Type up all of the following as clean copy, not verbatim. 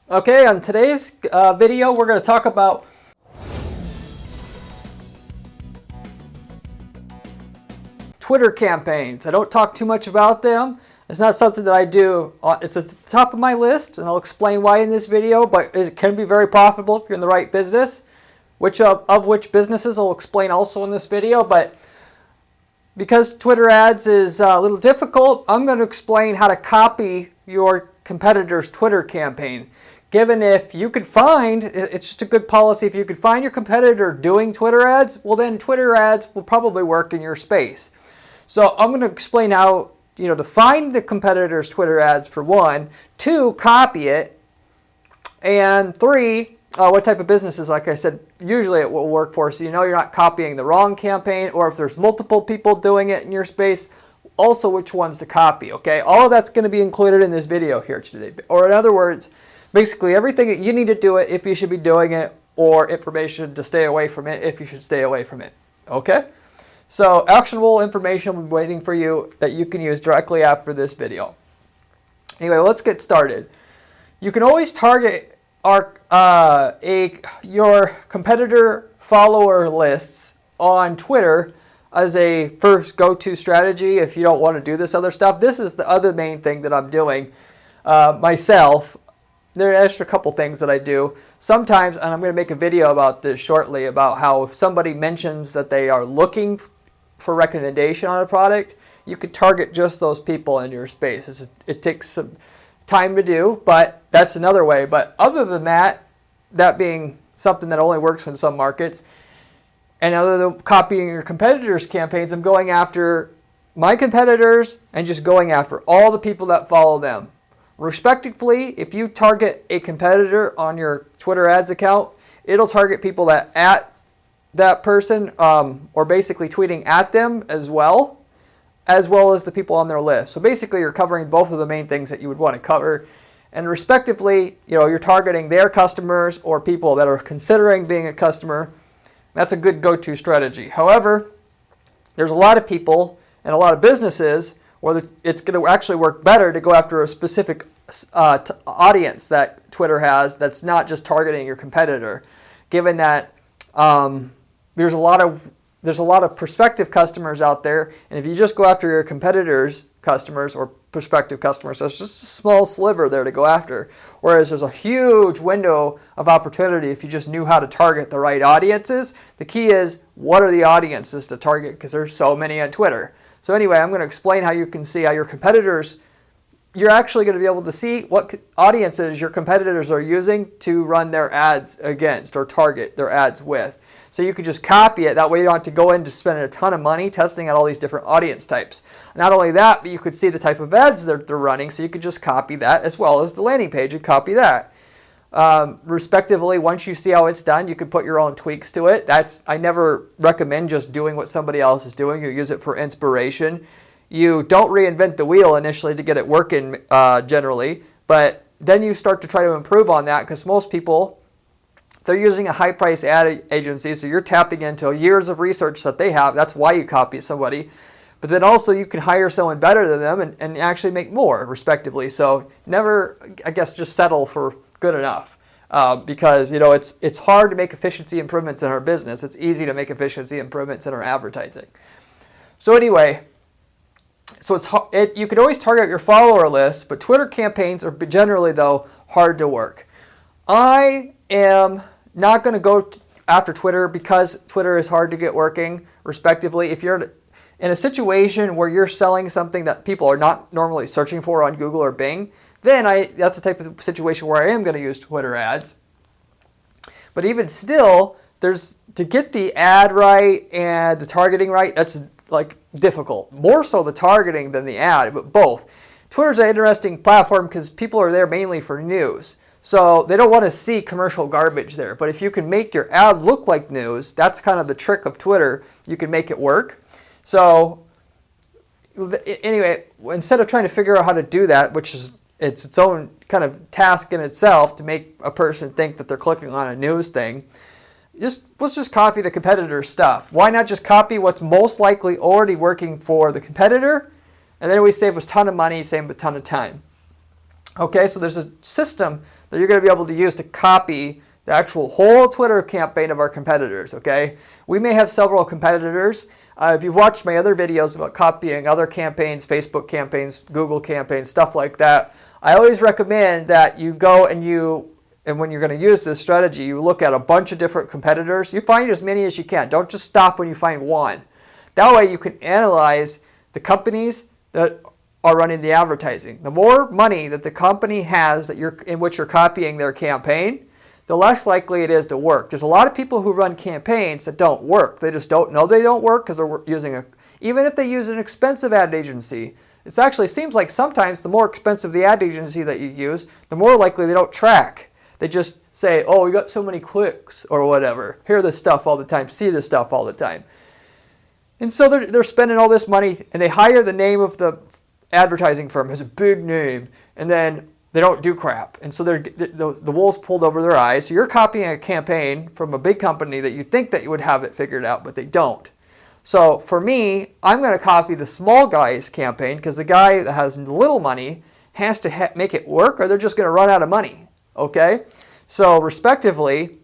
Okay, on today's video, we're going to talk about Twitter campaigns. I don't talk too much about them. It's not something that I do. It's at the top of my list, and I'll explain why in this video, but it can be very profitable if you're in the right business. Which businesses I'll explain also in this video, but because Twitter ads is a little difficult, I'm going to explain how to copy your competitor's Twitter campaign. Given if you could find, it's just a good policy, if you could find your competitor doing Twitter ads, well then Twitter ads will probably work in your space. So I'm going to explain how, to find the competitor's Twitter ads for one, two, copy it, and three, what type of businesses, like I said, usually it will work for, so you're not copying the wrong campaign, or if there's multiple people doing it in your space, also which ones to copy, okay? All of that's going to be included in this video here today. Or in other words, basically everything that you need to do it if you should be doing it, or information to stay away from it if you should stay away from it, okay? So actionable information will be waiting for you that you can use directly after this video. Anyway, let's get started. You can always target your competitor follower lists on Twitter as a first go-to strategy if you don't want to do this other stuff. This is the other main thing that I'm doing myself. There are extra couple things that I do. Sometimes, and I'm going to make a video about this shortly, about how if somebody mentions that they are looking for recommendation on a product, you could target just those people in your space. It takes some time to do, but that's another way. But other than that, that being something that only works in some markets, and other than copying your competitors' campaigns, I'm going after my competitors and just going after all the people that follow them. Respectively, if you target a competitor on your Twitter ads account, it'll target people that at that person, or basically tweeting at them as well as the people on their list. So basically you're covering both of the main things that you would want to cover. And respectively, you're targeting their customers or people that are considering being a customer. That's a good go-to strategy. However, there's a lot of people and a lot of businesses where it's going to actually work better to go after a specific audience that Twitter has that's not just targeting your competitor, given that there's a lot of prospective customers out there, and if you just go after your competitors' customers or prospective customers, there's just a small sliver there to go after. Whereas there's a huge window of opportunity if you just knew how to target the right audiences. The key is, what are the audiences to target? Because there's so many on Twitter. So anyway, I'm going to explain how you can see how your competitors, you're actually going to be able to see what audiences your competitors are using to run their ads against or target their ads with. So you could just copy it. That way you don't have to go in to spend a ton of money testing out all these different audience types. Not only that, but you could see the type of ads that they're running, so you could just copy that as well as the landing page and copy that. Respectively, once you see how it's done, you could put your own tweaks to it. I never recommend just doing what somebody else is doing. You use it for inspiration. You don't reinvent the wheel initially to get it working generally, but then you start to try to improve on that, because most people, they're using a high-priced ad agency, so you're tapping into years of research that they have. That's why you copy somebody. But then also you can hire someone better than them and actually make more, respectively. So never, I guess, just settle for good enough, because it's hard to make efficiency improvements in our business. It's easy to make efficiency improvements in our advertising. So anyway, you could always target your follower list, but Twitter campaigns are generally, though, hard to work. I am not going to go after Twitter because Twitter is hard to get working, respectively. If you're in a situation where you're selling something that people are not normally searching for on Google or Bing, then that's the type of situation where I am going to use Twitter ads. But even still, to get the ad right and the targeting right, that's difficult. More so the targeting than the ad, but both. Twitter's an interesting platform because people are there mainly for news. So they don't want to see commercial garbage there. But if you can make your ad look like news, that's kind of the trick of Twitter. You can make it work. So anyway, instead of trying to figure out how to do that, which is its own kind of task in itself to make a person think that they're clicking on a news thing, let's just copy the competitor's stuff. Why not just copy what's most likely already working for the competitor, and then we save a ton of money, save a ton of time. Okay, so there's a system that you're going to be able to use to copy the actual whole Twitter campaign of our competitors, okay? We may have several competitors. If you've watched my other videos about copying other campaigns, Facebook campaigns, Google campaigns, stuff like that, I always recommend that you go and when you're going to use this strategy, you look at a bunch of different competitors. You find as many as you can. Don't just stop when you find one. That way you can analyze the companies that are running the advertising. The more money that the company has in which you're copying their campaign, the less likely it is to work. There's a lot of people who run campaigns that don't work. They just don't know they don't work because they're using even if they use an expensive ad agency, it actually seems like sometimes the more expensive the ad agency that you use, the more likely they don't track. They just say, oh, we got so many clicks or whatever. Hear this stuff all the time, see this stuff all the time. And so they're spending all this money and they hire the name of the advertising firm, has a big name, and then they don't do crap. And so the wool's pulled over their eyes. So you're copying a campaign from a big company that you think that you would have it figured out, but they don't. So for me, I'm going to copy the small guy's campaign because the guy that has little money has to make it work or they're just going to run out of money. Okay? So respectively,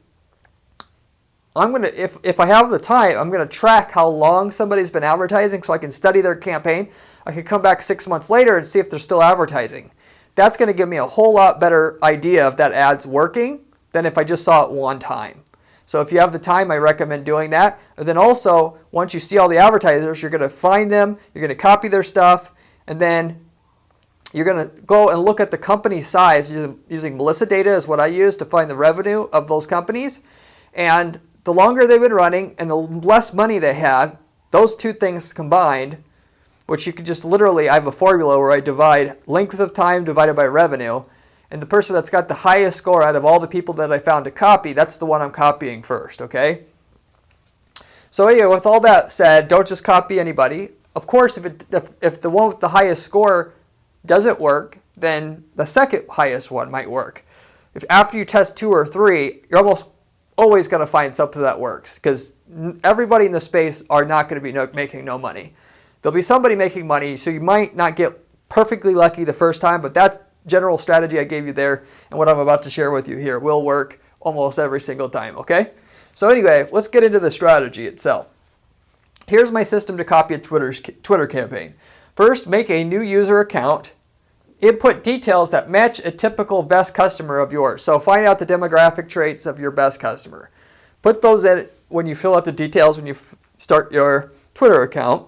I'm going to, if I have the time, I'm going to track how long somebody's been advertising so I can study their campaign. I can come back 6 months later and see if they're still advertising. That's going to give me a whole lot better idea if that ad's working than if I just saw it one time. So if you have the time, I recommend doing that. And then also, once you see all the advertisers, you're going to find them, you're going to copy their stuff, and then you're going to go and look at the company size using Melissa data is what I use to find the revenue of those companies. And the longer they've been running and the less money they have, those two things combined, which you could just literally, I have a formula where I divide length of time divided by revenue. And the person that's got the highest score out of all the people that I found to copy, that's the one I'm copying first, okay? So anyway, with all that said, don't just copy anybody. Of course, if the one with the highest score doesn't work, then the second highest one might work. If after you test 2 or 3, you're almost always going to find something that works because everybody in the space are not going to be making no money. There'll be somebody making money, so you might not get perfectly lucky the first time, but that's general strategy I gave you there and what I'm about to share with you here will work almost every single time, okay? So anyway, let's get into the strategy itself. Here's my system to copy a Twitter campaign. First, make a new user account. Input details that match a typical best customer of yours. So find out the demographic traits of your best customer. Put those in when you fill out the details when you start your Twitter account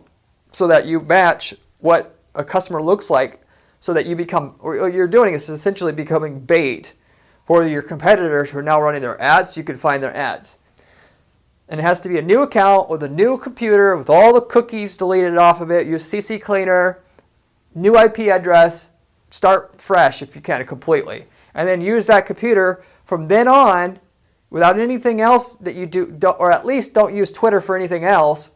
so that you match what a customer looks like so that you become, or what you're doing is essentially becoming bait for your competitors who are now running their ads so you can find their ads. And it has to be a new account with a new computer with all the cookies deleted off of it. Use CC Cleaner, new IP address, start fresh if you can completely. And then use that computer from then on without anything else that you do, or at least don't use Twitter for anything else.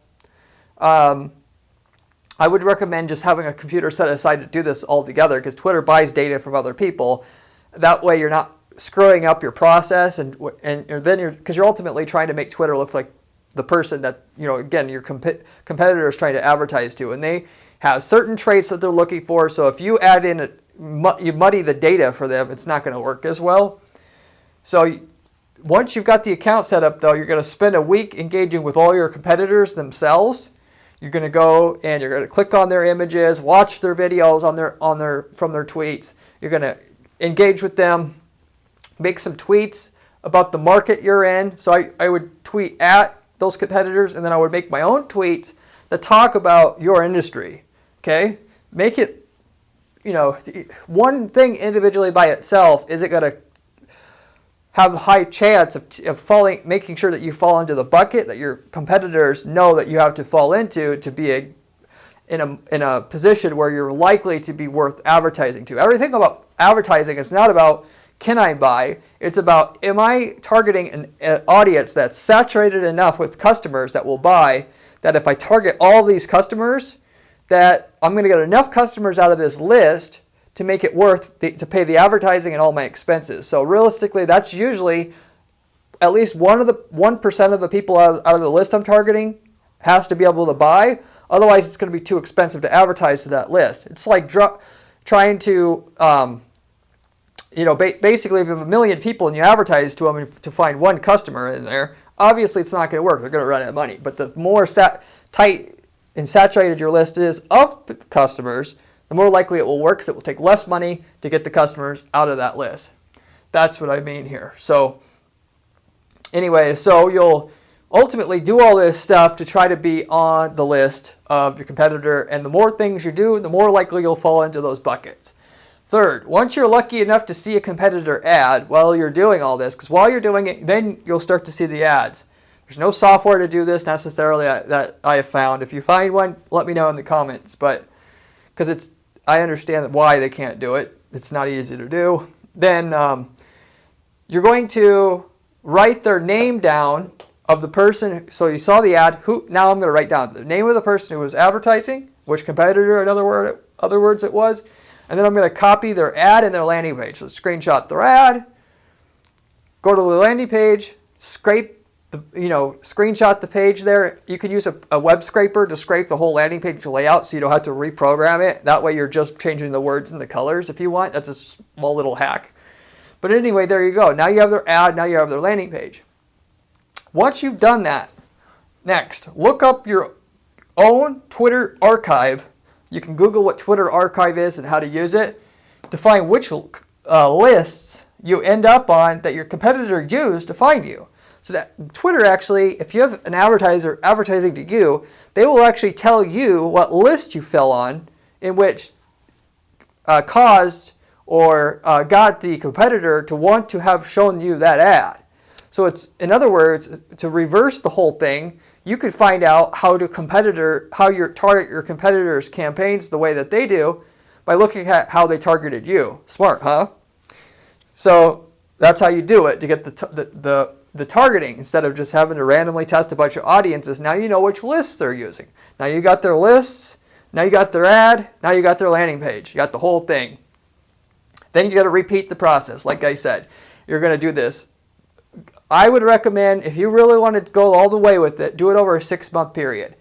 I would recommend just having a computer set aside to do this all together because Twitter buys data from other people. That way you're not screwing up your process and then because you're ultimately trying to make Twitter look like the person that, again, your competitor is trying to advertise to. And they have certain traits that they're looking for. So if you add in, you muddy the data for them, it's not going to work as well. So once you've got the account set up, though, you're going to spend a week engaging with all your competitors themselves. You're going to go and you're going to click on their images, watch their videos from their tweets. You're going to engage with them, make some tweets about the market you're in. So I would tweet at those competitors and then I would make my own tweets that talk about your industry. Okay? Make it, one thing individually by itself isn't going to have a high chance of making sure that you fall into the bucket that your competitors know that you have to fall into to be in a position where you're likely to be worth advertising to. Everything about advertising is not about can I buy, it's about am I targeting an audience that's saturated enough with customers that will buy that if I target all these customers that I'm going to get enough customers out of this list to make it worth to pay the advertising and all my expenses. So realistically, that's usually at least 1% of the people out of the list I'm targeting has to be able to buy. Otherwise, it's going to be too expensive to advertise to that list. It's like trying to basically if you have 1 million people and you advertise to them to find one customer in there, obviously it's not going to work. They're going to run out of money. But the more tight and saturated your list is of customers, the more likely it will work, because it will take less money to get the customers out of that list. That's what I mean here. So anyway, so you'll ultimately do all this stuff to try to be on the list of your competitor, and the more things you do, the more likely you'll fall into those buckets. Third, once you're lucky enough to see a competitor ad while you're doing all this, because while you're doing it, then you'll start to see the ads. There's no software to do this necessarily that I have found. If you find one, let me know in the comments. But because I understand why they can't do it. It's not easy to do. Then you're going to write their name down of the person. So you saw the ad. Now I'm going to write down the name of the person who was advertising, which competitor, in other words, it was. And then I'm going to copy their ad and their landing page. So screenshot their ad, go to the landing page, screenshot the page there. You can use a web scraper to scrape the whole landing page layout, so you don't have to reprogram it. That way you're just changing the words and the colors if you want. That's a small little hack. But anyway, there you go. Now you have their ad, now you have their landing page. Once you've done that, next, look up your own Twitter archive. You can Google what Twitter archive is and how to use it to find which lists you end up on that your competitor used to find you. So that Twitter actually, if you have an advertiser advertising to you, they will actually tell you what list you fell on, in which caused or got the competitor to want to have shown you that ad. So it's, in other words, to reverse the whole thing, you could find out how you target your competitors' campaigns the way that they do by looking at how they targeted you. Smart, huh? So that's how you do it to get the targeting, instead of just having to randomly test a bunch of audiences. Now you know which lists they're using. Now you got their lists, now you got their ad, now you got their landing page. You got the whole thing. Then you got to repeat the process. Like I said, you're going to do this. I would recommend, if you really want to go all the way with it, do it over a 6-month period.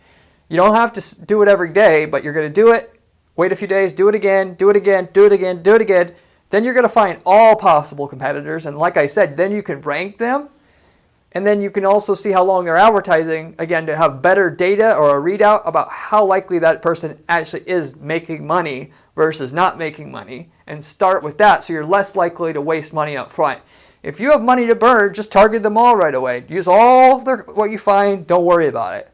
You don't have to do it every day, but you're going to do it, wait a few days, do it again, do it again, do it again, do it again. Then you're going to find all possible competitors. And like I said, then you can rank them. And then you can also see how long they're advertising, again, to have better data or a readout about how likely that person actually is making money versus not making money. And start with that, so you're less likely to waste money up front. If you have money to burn, just target them all right away. Use all of what you find. Don't worry about it.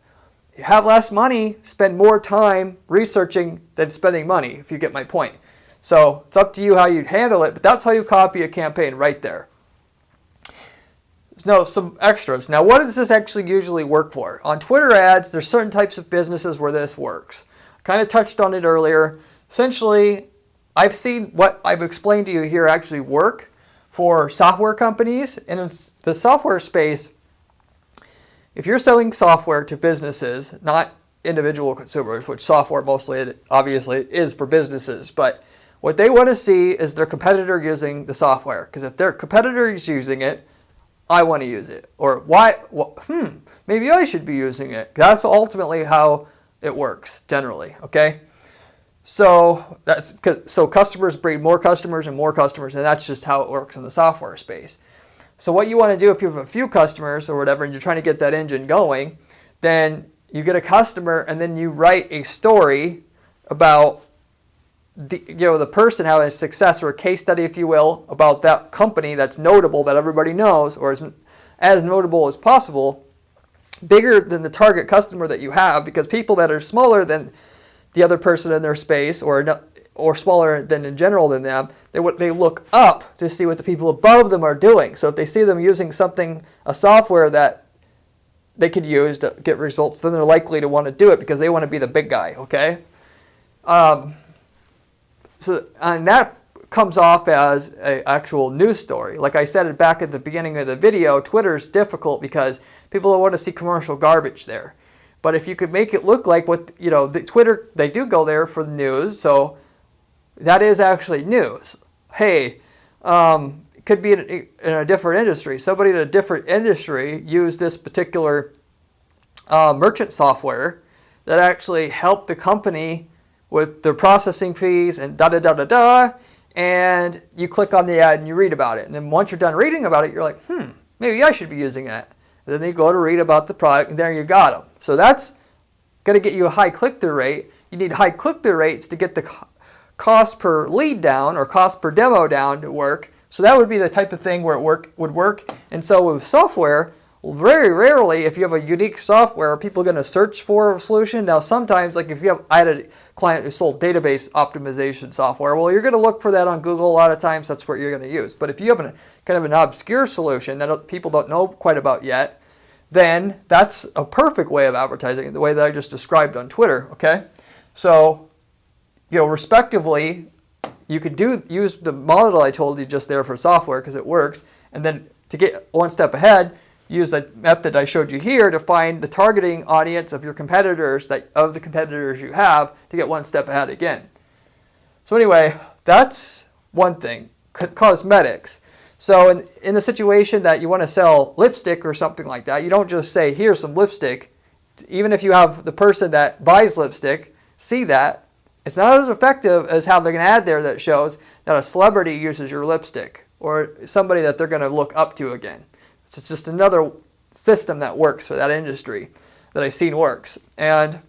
You have less money, spend more time researching than spending money, if you get my point. So it's up to you how you handle it, but that's how you copy a campaign right there. No, some extras. Now, what does this actually usually work for? On Twitter ads, there's certain types of businesses where this works. I kind of touched on it earlier. Essentially, I've seen what I've explained to you here actually work for software companies. And in the software space, if you're selling software to businesses, not individual consumers, which software mostly, obviously, is for businesses, but what they want to see is their competitor using the software. Because if their competitor is using it, I want to use it. Or maybe I should be using it. That's ultimately how it works, generally, okay? So customers breed more customers, and that's just how it works in the software space. So what you want to do, if you have a few customers or whatever, and you're trying to get that engine going, then you get a customer, and then you write a story about the person having a success, or a case study, if you will, about that company that's notable, that everybody knows, or as notable as possible, bigger than the target customer that you have, because people that are smaller than the other person in their space, or smaller than in general than them, they look up to see what the people above them are doing. So if they see them using a software that they could use to get results, then they're likely to want to do it because they want to be the big guy, okay? And that comes off as an actual news story. Like I said back at the beginning of the video, Twitter's difficult because people don't want to see commercial garbage there. But if you could make it look like the Twitter, they do go there for the news, so that is actually news. Hey, it could be in a different industry. Somebody in a different industry used this particular merchant software that actually helped the company with their processing fees and da-da-da-da-da, and you click on the ad and you read about it. And then once you're done reading about it, you're like, maybe I should be using that. And then you go to read about the product, and there you got them. So that's going to get you a high click-through rate. You need high click-through rates to get the cost per lead down or cost per demo down to work. So that would be the type of thing where it would work. And so with software, very rarely, if you have a unique software, are people going to search for a solution? Now, sometimes, like I had a client who sold database optimization software. Well, you're going to look for that on Google. A lot of times, that's what you're going to use. But if you have kind of an obscure solution that people don't know quite about yet, then that's a perfect way of advertising, the way that I just described on Twitter. Okay, so respectively, you could use the model I told you just there for software because it works, and then to get one step ahead, use the method I showed you here to find the targeting audience of your competitors, of the competitors you have, to get one step ahead again. So anyway, that's one thing. Cosmetics. So in the situation that you want to sell lipstick or something like that, you don't just say, here's some lipstick. Even if you have the person that buys lipstick see that, it's not as effective as having an ad there that shows that a celebrity uses your lipstick or somebody that they're going to look up to again. It's just another system that works for that industry that I've seen works. And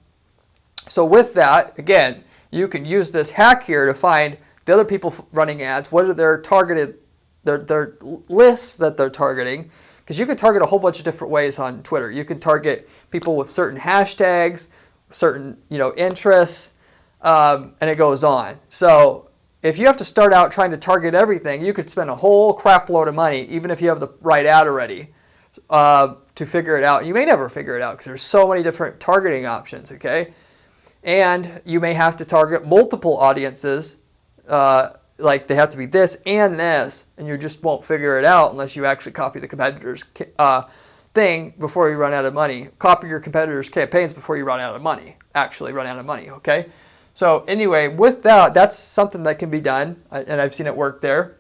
so with that, again, you can use this hack here to find the other people running ads. What are their targeted, their lists that they're targeting? Because you can target a whole bunch of different ways on Twitter. You can target people with certain hashtags, certain interests, and it goes on. So if you have to start out trying to target everything, you could spend a whole crap load of money, even if you have the right ad already, to figure it out. You may never figure it out because there's so many different targeting options, okay? And you may have to target multiple audiences, like they have to be this and this, and you just won't figure it out unless you actually copy the competitor's thing before you run out of money. Copy your competitor's campaigns before you run out of money, okay? So anyway, with that, that's something that can be done, and I've seen it work there.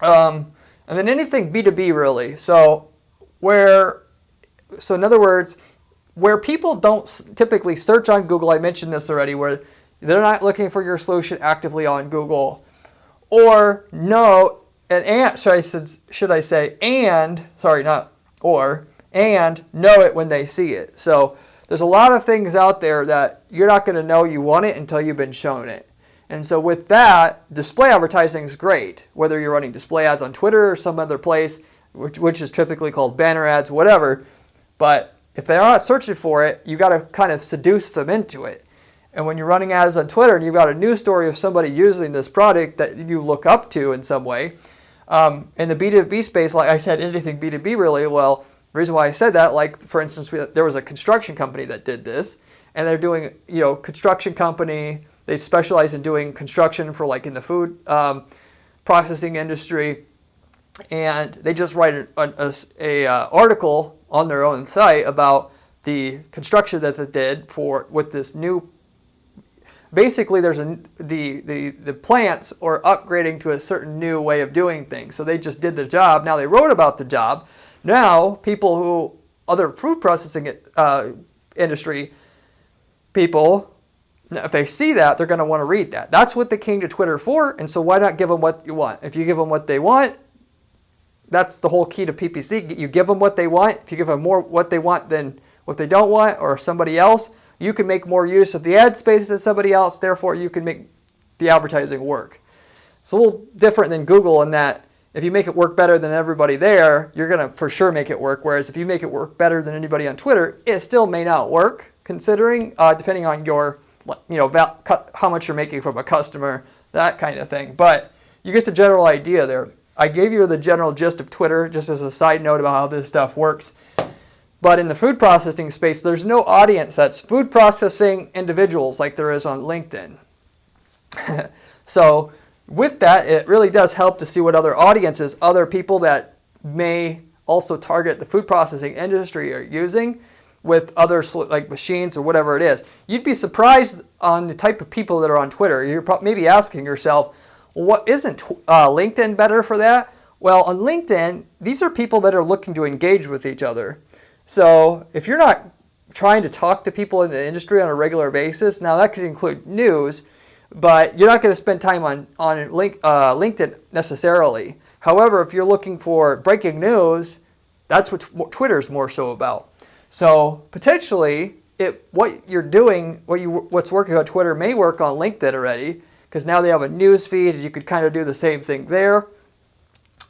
And then anything B2B really. So in other words, where people don't typically search on Google, I mentioned this already, where they're not looking for your solution actively on Google, or know, and know it when they see it. So there's a lot of things out there that you're not going to know you want it until you've been shown it. And so with that, display advertising is great, whether you're running display ads on Twitter or some other place, which is typically called banner ads, whatever. But if they're not searching for it, you got to kind of seduce them into it. And when you're running ads on Twitter and you've got a news story of somebody using this product that you look up to in some way, in the B2B space, like I said, anything B2B really, well, the reason why I said that, like for instance, there was a construction company that did this, and they're doing, construction company, they specialize in doing construction for like in the food processing industry, and they just write an article on their own site about the construction that they did with this new. Basically, there's the plants are upgrading to a certain new way of doing things. So they just did the job. Now they wrote about the job. Now other food processing industry people, if they see that, they're going to want to read that. That's what they came to Twitter for. And so why not give them what you want? If you give them what they want, that's the whole key to PPC. You give them what they want. If you give them more what they want than what they don't want or somebody else, you can make more use of the ad space than somebody else. Therefore, you can make the advertising work. It's a little different than Google in that if you make it work better than everybody there, you're going to for sure make it work. Whereas if you make it work better than anybody on Twitter, it still may not work, considering depending on your, how much you're making from a customer, that kind of thing. But you get the general idea there. I gave you the general gist of Twitter, just as a side note about how this stuff works. But in the food processing space, there's no audience that's food processing individuals like there is on LinkedIn. So with that, it really does help to see what other audiences, other people that may also target the food processing industry are using with other like machines or whatever it is. You'd be surprised on the type of people that are on Twitter. You're maybe asking yourself, well, what isn't LinkedIn better for that? Well, on LinkedIn, these are people that are looking to engage with each other. So if you're not trying to talk to people in the industry on a regular basis, now that could include news, but you're not going to spend time on LinkedIn necessarily. However, if you're looking for breaking news, that's what Twitter's more so about. So potentially, what you're doing, what's working on Twitter may work on LinkedIn already, because now they have a news feed, and you could kind of do the same thing there.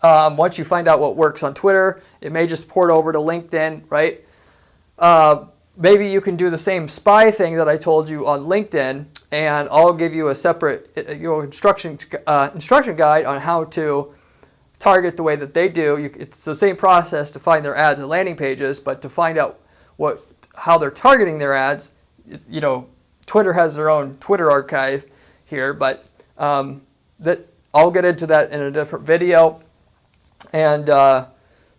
Once you find out what works on Twitter, it may just port over to LinkedIn, right? Maybe you can do the same spy thing that I told you on LinkedIn, and I'll give you a separate instruction guide on how to target the way that they do. It's the same process to find their ads and landing pages, but to find out how they're targeting their ads, Twitter has their own Twitter archive here, but that I'll get into that in a different video. And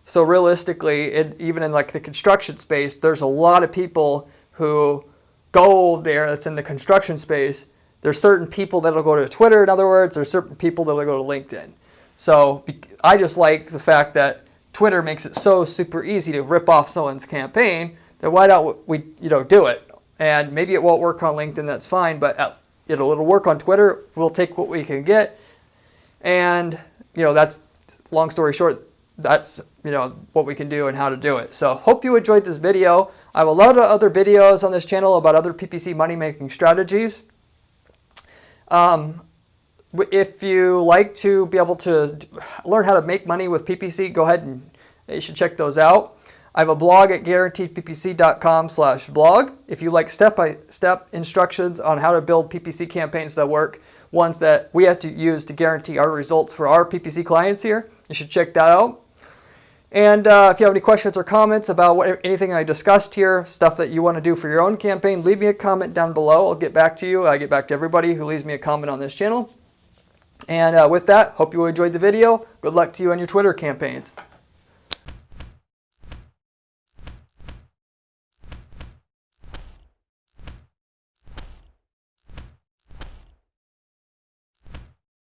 so realistically, even in like the construction space, there's a lot of people who go there that's in the construction space. There's certain people that'll go to Twitter, in other words, there's certain people that'll go to LinkedIn. So I just like the fact that Twitter makes it so super easy to rip off someone's campaign, that why don't we do it? And maybe it won't work on LinkedIn, that's fine, but it'll work on Twitter. We'll take what we can get. And that's, long story short, that's what we can do and how to do it. So hope you enjoyed this video. I have a lot of other videos on this channel about other PPC money making strategies. If you like to be able to learn how to make money with PPC, go ahead and you should check those out. I have a blog at guaranteedppc.com/blog. If you like step-by-step instructions on how to build PPC campaigns that work, ones that we have to use to guarantee our results for our PPC clients here, you should check that out. And if you have any questions or comments about anything I discussed here, stuff that you want to do for your own campaign, leave me a comment down below. I'll get back to you. I get back to everybody who leaves me a comment on this channel. And with that, hope you enjoyed the video. Good luck to you on your Twitter campaigns.